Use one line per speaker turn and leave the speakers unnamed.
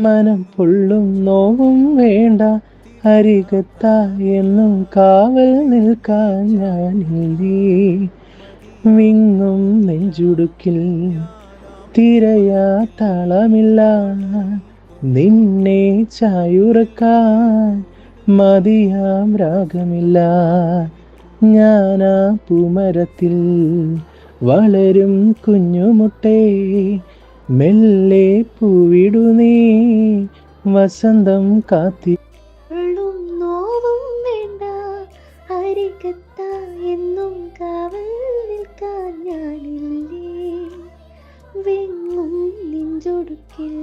മനം പൊള്ളും നോവും വേണ്ട, അരികത്ത എന്നും കാവൽ നിൽക്കാൻ ഞാനില്ലേ. വിങ്ങും നെഞ്ചുടുക്കിൽ തിരയാ താളമില്ല, നിന്നെ ചായുറക്കാൻ മതിയാം രാഗമില്ല. ഞാനാ പൂമരത്തിൽ വളരും കുഞ്ഞുമുട്ടേ, മെല്ലെ പൂവിടു നീ വസന്തം കാത്തി.
ഉള്ളും നോവും വേണ്ട, അരികത്ത എന്നും കാവൽ നിൽക്കാൻ ഞാനില്ലേ. വെങ്ങും നെഞ്ചൊടുക്കിൽ